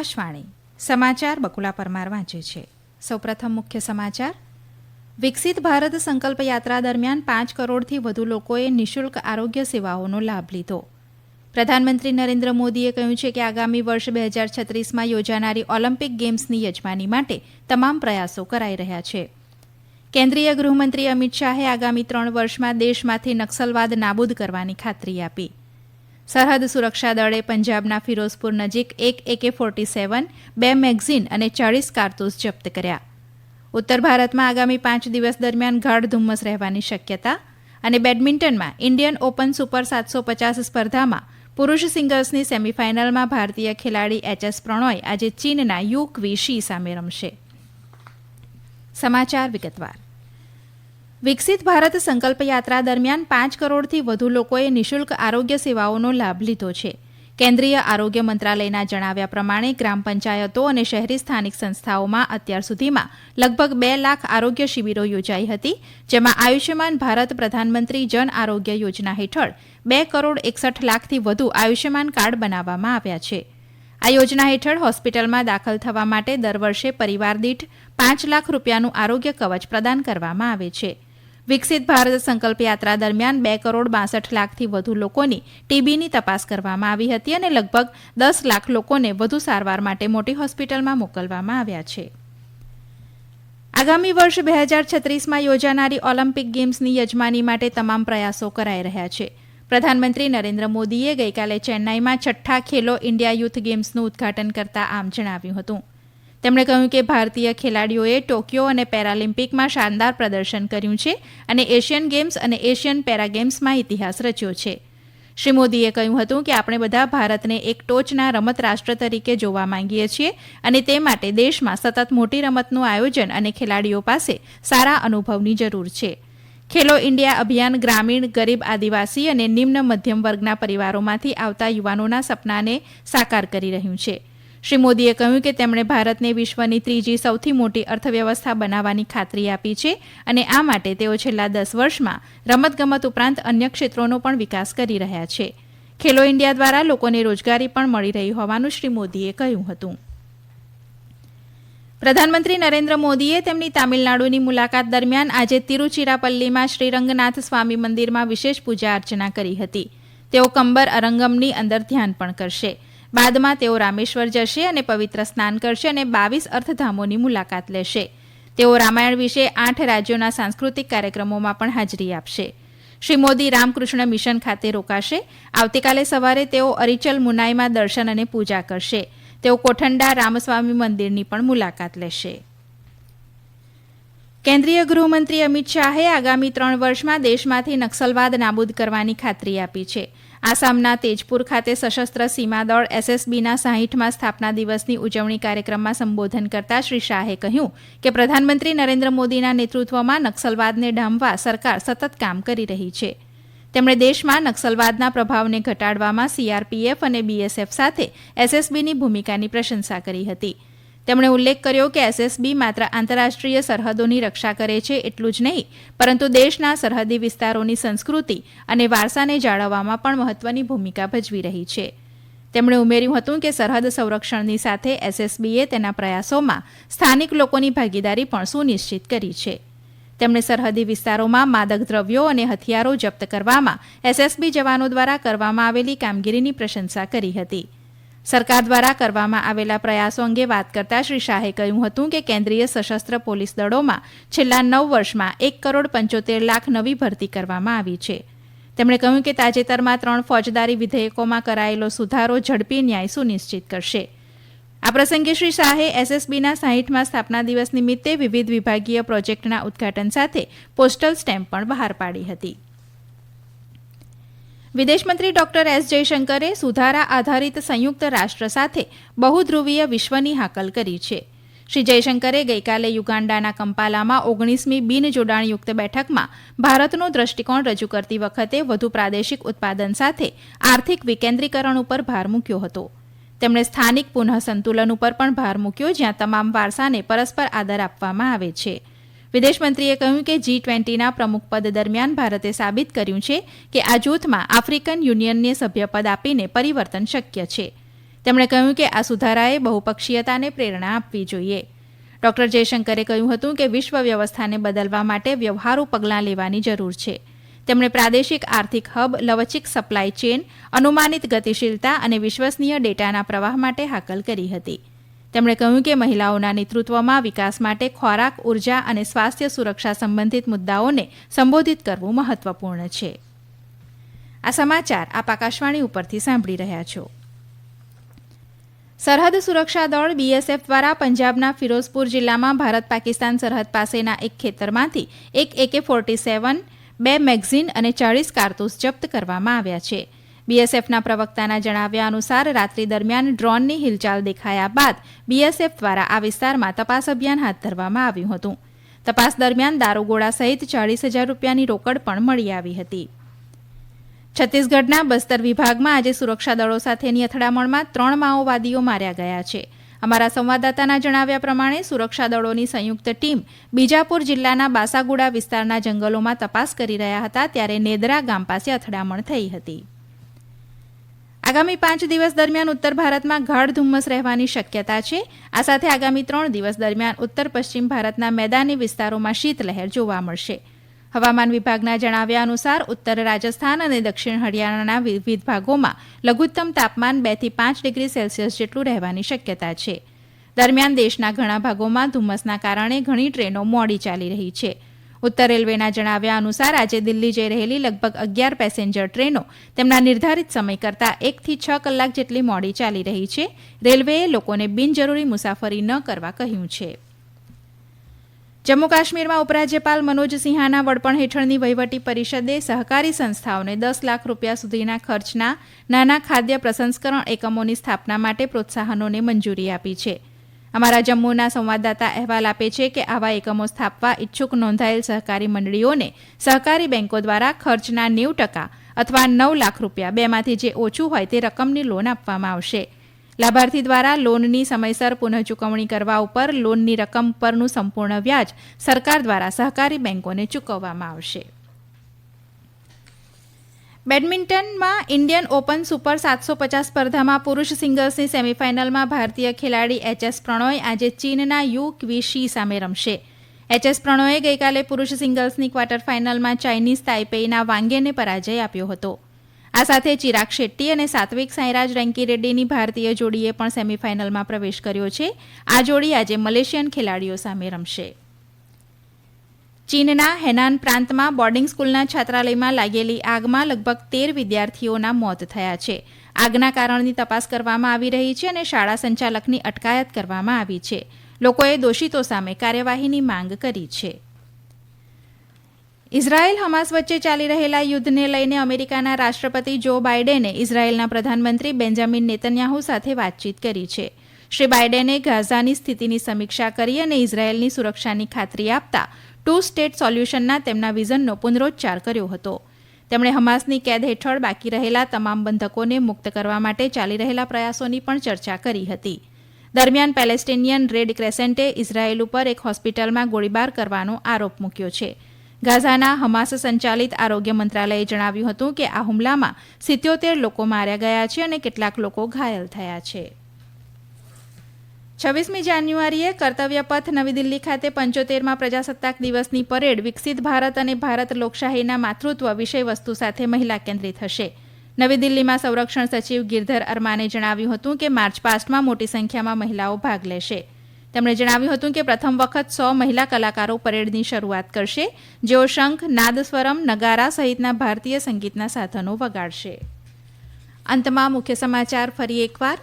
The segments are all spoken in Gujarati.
આકાશવાણી સમાચાર બકુલા પરમાર વાંચે છે. સૌપ્રથમ મુખ્ય સમાચાર. વિકસિત ભારત સંકલ્પ યાત્રા દરમિયાન 5 કરોડથી વધુ લોકોએ નિઃશુલ્ક આરોગ્ય સેવાઓનો લાભ લીધો. પ્રધાનમંત્રી નરેન્દ્ર મોદીએ કહ્યું છે કે આગામી વર્ષ 2036માં યોજાનારી ઓલિમ્પિક ગેમ્સની યજમાની માટે તમામ પ્રયાસો કરાઈ રહ્યા છે. કેન્દ્રીય ગૃહમંત્રી અમિત શાહે આગામી 3 વર્ષમાં દેશમાંથી નક્સલવાદ નાબૂદ કરવાની ખાતરી આપી. સરહદ સુરક્ષા દળે પંજાબના ફિરોઝપુર નજીક એક AK-47, 2 મેગઝીન અને 40 કારતૂસ જપ્ત કર્યા. ઉત્તર ભારતમાં આગામી 5 દિવસ દરમિયાન ગાઢ ધુમ્મસ રહેવાની શક્યતા. અને બેડમિન્ટનમાં ઇન્ડિયન ઓપન સુપર 750 સ્પર્ધામાં પુરુષ સિંગલ્સની સેમીફાઇનલમાં ભારતીય ખેલાડી HS પ્રણોય આજે ચીનના યુ ક્વી શી સામે રમશે. સમાચાર વિગતવાર. વિકસિત ભારત સંકલ્પ યાત્રા દરમિયાન 5 કરોડથી વધુ લોકોએ નિઃશુલ્ક આરોગ્ય સેવાઓનો લાભ લીધો છે. કેન્દ્રીય આરોગ્ય મંત્રાલયના જણાવ્યા પ્રમાણે ગ્રામ પંચાયતો અને શહેરી સ્થાનિક સંસ્થાઓમાં અત્યાર સુધીમાં લગભગ 2 લાખ આરોગ્ય શિબિરો યોજાઈ હતી, જેમાં આયુષ્યમાન ભારત પ્રધાનમંત્રી જન આરોગ્ય યોજના હેઠળ 2 કરોડ 61 લાખથી વધુ આયુષ્યમાન કાર્ડ બનાવવામાં આવ્યા છે. આ યોજના હેઠળ હોસ્પિટલમાં દાખલ થવા માટે દર વર્ષે પરિવાર દીઠ 5 લાખ રૂપિયાનું આરોગ્ય કવચ પ્રદાન કરવામાં આવે છે. વિકસિત ભારત સંકલ્પ યાત્રા દરમિયાન 2 કરોડ 62 લાખથી વધુ લોકોની ટીબીની તપાસ કરવામાં આવી હતી અને લગભગ 10 લાખ લોકોને વધુ સારવાર માટે મોટી હોસ્પિટલમાં મોકલવામાં આવ્યા છે. આગામી વર્ષ 2036માં યોજાનારી ઓલિમ્પિક ગેમ્સની યજમાની માટે તમામ પ્રયાસો કરાઈ રહ્યા છે. પ્રધાનમંત્રી નરેન્દ્ર મોદીએ ગઈકાલે ચેન્નાઈમાં 6ઠ્ઠા ખેલો ઇન્ડિયા યુથ ગેમ્સનું ઉદઘાટન કરતા આમ જણાવ્યું હતું. તેમણે કહ્યું કે ભારતીય ખેલાડીઓએ ટોક્યો અને પેરાલિમ્પિકમાં શાનદાર પ્રદર્શન કર્યું છે અને એશિયન ગેમ્સ અને એશિયન પેરા ગેમ્સમાં ઇતિહાસ રચ્યો છે. શ્રી મોદીએ કહ્યું હતું કે આપણે બધા ભારતને એક ટોચના રમત રાષ્ટ્ર તરીકે જોવા માંગીએ છીએ અને તે માટે દેશમાં સતત મોટી રમતનું આયોજન અને ખેલાડીઓ પાસે સારા અનુભવની જરૂર છે. ખેલો ઇન્ડિયા અભિયાન ગ્રામીણ, ગરીબ, આદિવાસી અને નિમ્ન મધ્યમ વર્ગના પરિવારોમાંથી આવતા યુવાનોના સપનાને સાકાર કરી રહ્યું છે. શ્રી મોદીએ કહ્યું કે તેમણે ભારતને વિશ્વની ત્રીજી સૌથી મોટી અર્થવ્યવસ્થા બનાવવાની ખાતરી આપી છે અને આ માટે તેઓ છેલ્લા 10 વર્ષમાં રમતગમત ઉપરાંત અન્ય ક્ષેત્રોનો પણ વિકાસ કરી રહ્યા છે. ખેલો ઇન્ડિયા દ્વારા લોકોને રોજગારી પણ મળી રહી હોવાનું શ્રી મોદીએ કહ્યું હતું. પ્રધાનમંત્રી નરેન્દ્ર મોદીએ તેમની તામિલનાડુની મુલાકાત દરમિયાન આજે તિરુચિરાપલ્લીમાં શ્રીરંગનાથ સ્વામી મંદિરમાં વિશેષ પૂજા અર્ચના કરી હતી. તેઓ કંબર અરંગમની અંદર ધ્યાન પણ કરશે. બાદમાં તેઓ રામેશ્વર જશે અને પવિત્ર સ્નાન કરશે અને 22 અર્થધામોની મુલાકાત લેશે. તેઓ રામાયણ વિશે 8 રાજ્યોના સાંસ્કૃતિક કાર્યક્રમોમાં પણ હાજરી આપશે. શ્રી મોદી રામકૃષ્ણ મિશન ખાતે રોકાશે. આવતીકાલે સવારે તેઓ અરિચલ મુનાઈમાં દર્શન અને પૂજા કરશે. તેઓ કોઠંડા રામસ્વામી મંદિરની પણ મુલાકાત લેશે. કેન્દ્રીય ગૃહમંત્રી અમિત શાહે આગામી 3 વર્ષમાં દેશમાંથી નક્સલવાદ નાબૂદ કરવાની ખાતરી આપી છે. આસામના તેજપુર ખાતે સશસ્ત્ર સીમા દળ SSBના 60મા સ્થાપના દિવસની ઉજવણી કાર્યક્રમમાં સંબોધન કરતા શ્રી શાહે કહ્યું કે પ્રધાનમંત્રી નરેન્દ્ર મોદીના નેતૃત્વમાં નક્સલવાદને ડામવા સરકાર સતત કામ કરી રહી છે. તેમણે દેશમાં નક્સલવાદના પ્રભાવને ઘટાડવામાં CRPF અને BSF સાથે SSBની ભૂમિકાની પ્રશંસા કરી હતી. તેમણે ઉલ્લેખ કર્યો કે SSB માત્ર આંતરરાષ્ટ્રીય સરહદોની રક્ષા કરે છે એટલું જ નહીં, પરંતુ દેશના સરહદી વિસ્તારોની સંસ્કૃતિ અને વારસાને જાળવવામાં પણ મહત્વની ભૂમિકા ભજવી રહી છે. તેમણે ઉમેર્યું હતું કે સરહદ સંરક્ષણની સાથે SSBએ તેના પ્રયાસોમાં સ્થાનિક લોકોની ભાગીદારી પણ સુનિશ્ચિત કરી છે. તેમણે સરહદી વિસ્તારોમાં માદક દ્રવ્યો અને હથિયારો જપ્ત કરવામાં SSB જવાનો દ્વારા કરવામાં આવેલી કામગીરીની પ્રશંસા કરી હતી. સરકાર દ્વારા કરવામાં આવેલા પ્રયાસો અંગે વાત કરતા શ્રી શાહે કહ્યું હતું કે કેન્દ્રીય સશસ્ત્ર પોલીસ દળોમાં છેલ્લા 9 વર્ષમાં 1 કરોડ 75 લાખ નવી ભરતી કરવામાં આવી છે. તેમણે કહ્યું કે તાજેતરમાં 3 ફોજદારી વિધેયકોમાં કરાયેલો સુધારો ઝડપી ન્યાય સુનિશ્ચિત કરશે. આ પ્રસંગે શ્રી શાહે SSBના 60મા સ્થાપના દિવસ નિમિત્તે વિવિધ વિભાગીય પ્રોજેક્ટના ઉદઘાટન સાથે પોસ્ટલ સ્ટેમ્પ પણ બહાર પાડી હતી. વિદેશમંત્રી ડોક્ટર S જયશંકરે સુધારા આધારિત સંયુક્ત રાષ્ટ્ર સાથે બહુધ્રુવીય વિશ્વની હાકલ કરી છે. શ્રી જયશંકરે ગઈકાલે યુગાન્ડાના કંપાલામાં 19મી બિનજોડાણયુક્ત બેઠકમાં ભારતનો દ્રષ્ટિકોણ રજૂ કરતી વખતે વધુ પ્રાદેશિક ઉત્પાદન સાથે આર્થિક વિકેન્દ્રીકરણ ઉપર ભાર મૂક્યો હતો. તેમણે સ્થાનિક પુનઃસંતુલન ઉપર પણ ભાર મૂક્યો, જ્યાં તમામ વારસાને પરસ્પર આદર આપવામાં આવે છે. વિદેશમંત્રીએ કહ્યું કે G20ના પ્રમુખપદ દરમિયાન ભારતે સાબિત કર્યું છે કે આ જૂથમાં આફ્રિકન યુનિયનને સભ્યપદ આપીને પરિવર્તન શક્ય છે. તેમણે કહ્યું કે આ સુધારાએ બહુપક્ષીયતાને પ્રેરણા આપવી જોઈએ. ડોક્ટર જયશંકરે કહ્યું હતું કે વિશ્વ વ્યવસ્થાને બદલવા માટે વ્યવહારુ પગલાં લેવાની જરૂર છે. તેમણે પ્રાદેશિક આર્થિક હબ, લવચીક સપ્લાય ચેન, અનુમાનિત ગતિશીલતા અને વિશ્વસનીય ડેટાના પ્રવાહ માટે હાકલ કરી હતી. તેમણે કહ્યું કે મહિલાઓના નેતૃત્વમાં વિકાસ માટે ખોરાક, ઉર્જા અને સ્વાસ્થ્ય સુરક્ષા સંબંધિત મુદ્દાઓને સંબોધિત કરવું મહત્વપૂર્ણ છે. આ સમાચાર આપ આકાશવાણી ઉપરથી સાંભળી રહ્યા છો. સરહદ સુરક્ષા દળ બીએસએફ દ્વારા પંજાબના ફિરોઝપુર જિલ્લામાં ભારત પાકિસ્તાન સરહદ પાસેના એક ખેતરમાંથી એક AK-47, 2 મેગઝીન અને 40 કારતૂસ જપ્ત કરવામાં આવ્યા છે. બીએસએફના પ્રવક્તાના જણાવ્યા અનુસાર રાત્રિ દરમિયાન ડ્રોનની હિલચાલ દેખાયા બાદ બીએસએફ દ્વારા આ વિસ્તારમાં તપાસ અભિયાન હાથ ધરવામાં આવ્યું હતું. તપાસ દરમિયાન દારૂગોળા સહિત 40,000 રૂપિયાની રોકડ પણ મળી આવી હતી. છત્તીસગઢના બસ્તર વિભાગમાં આજે સુરક્ષા દળો સાથેની અથડામણમાં 3 માઓવાદીઓ માર્યા ગયા છે. અમારા સંવાદદાતાના જણાવ્યા પ્રમાણે સુરક્ષા દળોની સંયુક્ત ટીમ બીજાપુર જિલ્લાના બાસાગુડા વિસ્તારના જંગલોમાં તપાસ કરી રહ્યા હતા ત્યારે નેદરા ગામ પાસે અથડામણ થઈ હતી. આગામી 5 દિવસ દરમિયાન ઉત્તર ભારતમાં ગાઢ ધુમ્મસ રહેવાની શક્યતા છે. આ સાથે આગામી 3 દિવસ દરમિયાન ઉત્તર પશ્ચિમ ભારતના મેદાની વિસ્તારોમાં શીતલહેર જોવા મળશે. હવામાન વિભાગના જણાવ્યા અનુસાર ઉત્તર રાજસ્થાન અને દક્ષિણ હરિયાણાના વિવિધ ભાગોમાં લઘુત્તમ તાપમાન 2 થી 5 ડિગ્રી સેલ્સિયસ જેટલું રહેવાની શક્યતા છે. દરમિયાન દેશના ઘણા ભાગોમાં ધુમ્મસના કારણે ઘણી ટ્રેનો મોડી ચાલી રહી છે. ઉત્તર રેલવેના જણાવ્યા અનુસાર આજે દિલ્હી જઈ રહેલી લગભગ 11 પેસેન્જર ટ્રેનો તેમના નિર્ધારિત સમય કરતાં 1 થી 6 કલાક જેટલી મોડી ચાલી રહી છે. રેલવેએ લોકોને બિનજરૂરી મુસાફરી ન કરવા કહ્યું છે. જમ્મુ કાશ્મીરમાં ઉપરાજ્યપાલ મનોજ સિંહાના વડપણ હેઠળની વહીવટી પરિષદે સહકારી સંસ્થાઓને 10 લાખ રૂપિયા સુધીના ખર્ચના નાના ખાદ્ય પ્રસંસ્કરણ એકમોની સ્થાપના માટે પ્રોત્સાહનોને મંજૂરી આપી છે. અમારા જમ્મુના સંવાદદાતા અહેવાલ આપે છે કે આવા એકમો સ્થાપવા ઇચ્છુક નોંધાયેલ સહકારી મંડળીઓને સહકારી બેન્કો દ્વારા ખર્ચના 90% અથવા 9 લાખ રૂપિયા બેમાંથી જે ઓછું હોય તે રકમની લોન આપવામાં આવશે. લાભાર્થી દ્વારા લોનની સમયસર પુનઃ ચૂકવણી કરવા ઉપર લોનની રકમ પરનું સંપૂર્ણ વ્યાજ સરકાર દ્વારા સહકારી બેન્કોને ચૂકવવામાં આવશે. બેડમિન્ટનમાં ઇન્ડિયન ઓપન સુપર 750 સ્પર્ધામાં પુરુષ સિંગલ્સની સેમીફાઇનલમાં ભારતીય ખેલાડી HS પ્રણોય આજે ચીનના યુ ક્વિશી સામે રમશે. HS પ્રણોયે ગઈકાલે પુરુષ સિંગલ્સની ક્વાર્ટર ફાઇનલમાં ચાઇનીઝ તાઇપેઈના વાંગેને પરાજય આપ્યો હતો. આ સાથે ચિરાગ શેટ્ટી અને સાત્વિક સાંઈરાજ રેન્કીરેડ્ડીની ભારતીય જોડીએ પણ સેમીફાઇનલમાં પ્રવેશ કર્યો છે. આ જોડી આજે મલેશિયન ખેલાડીઓ સામે રમશે. ચીનના હેનાન પ્રાંતમાં બોર્ડિંગ સ્કૂલના છાત્રાલયમાં લાગેલી આગમાં લગભગ 13 વિદ્યાર્થીઓના મોત થયા છે. આગના કારણની તપાસ કરવામાં આવી રહી છે અને શાળા સંચાલકની અટકાયત કરવામાં આવી છે. લોકોએ દોષિતો સામે કાર્યવાહીની માંગ કરી છે. ઇઝરાયેલ હમાસ વચ્ચે ચાલી રહેલા યુદ્ધને લઈને અમેરિકાના રાષ્ટ્રપતિ જો બાઇડેને ઇઝરાયેલના પ્રધાનમંત્રી બેન્જામિન નેતન્યાહુ સાથે વાતચીત કરી છે. શ્રી બાઇડેને ગાઝાની સ્થિતિની સમીક્ષા કરી અને ઇઝરાયેલની સુરક્ષાની ખાતરી આપતા 2 સ્ટેટ સોલ્યુશનના તેમના વિઝનનો પુનરોચ્ચાર કર્યો હતો. તેમણે હમાસની કેદ હેઠળ બાકી રહેલા તમામ બંધકોને મુક્ત કરવા માટે ચાલી રહેલા પ્રયાસોની પણ ચર્ચા કરી હતી. દરમિયાન પેલેસ્ટિનિયન રેડ ક્રેસેન્ટે ઇઝરાયેલ ઉપર એક હોસ્પિટલમાં ગોળીબાર કરવાનો આરોપ મૂક્યો છે. ગાઝાના હમાસ સંચાલિત આરોગ્ય મંત્રાલયે જણાવ્યું હતું કે આ હુમલામાં 77 લોકો માર્યા ગયા છે અને કેટલાક લોકો ઘાયલ થયા છે. 26મી જાન્યુઆરીએ કર્તવ્ય પથ નવી દિલ્હી ખાતે 75માં પ્રજાસત્તાક દિવસની પરેડ વિકસિત ભારત અને ભારત લોકશાહીના માતૃત્વ વિષયવસ્તુ સાથે મહિલા કેન્દ્રિત હશે. નવી દિલ્હીમાં સંરક્ષણ સચિવ ગિરધર અરમાને જણાવ્યું હતું કે માર્ચ પાસ્ટમાં મોટી સંખ્યામાં મહિલાઓ ભાગ લેશે. તેમણે જણાવ્યું હતું કે પ્રથમ વખત 100 મહિલા કલાકારો પરેડની શરૂઆત કરશે, જેઓ શંખ, નાદસ્વરમ, નગારા સહિતના ભારતીય સંગીતના સાધનો વગાડશે. અંતમાં મુખ્ય સમાચાર ફરી એકવાર.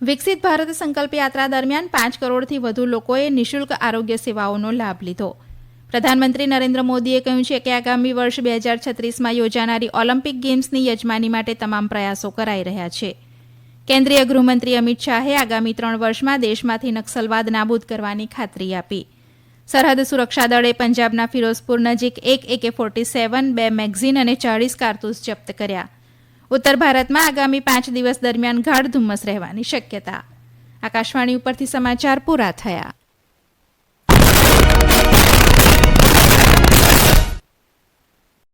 વિકસિત ભારત સંકલ્પ યાત્રા દરમિયાન 5 કરોડથી વધુ લોકોએ નિઃશુલ્ક આરોગ્ય સેવાઓનો લાભ લીધો. પ્રધાનમંત્રી નરેન્દ્ર મોદીએ કહ્યું છે કે આગામી વર્ષ 2036માં યોજાનારી ઓલિમ્પિક ગેમ્સની યજમાની માટે તમામ પ્રયાસો કરાઈ રહ્યા છે. કેન્દ્રીય ગૃહમંત્રી અમિત શાહે આગામી 3 વર્ષમાં દેશમાંથી નક્સલવાદ નાબૂદ કરવાની ખાતરી આપી. સરહદ સુરક્ષા દળે પંજાબના ફિરોઝપુર નજીક એક AK-47, 2 મેગઝીન અને 40 કારતૂસ જપ્ત કર્યા. ઉત્તર ભારતમાં આગામી 5 દિવસ દરમિયાન ગાઢ ધુમ્મસ રહેવાની શક્યતા. આકાશવાણી ઉપરથી સમાચાર પૂરા થયા.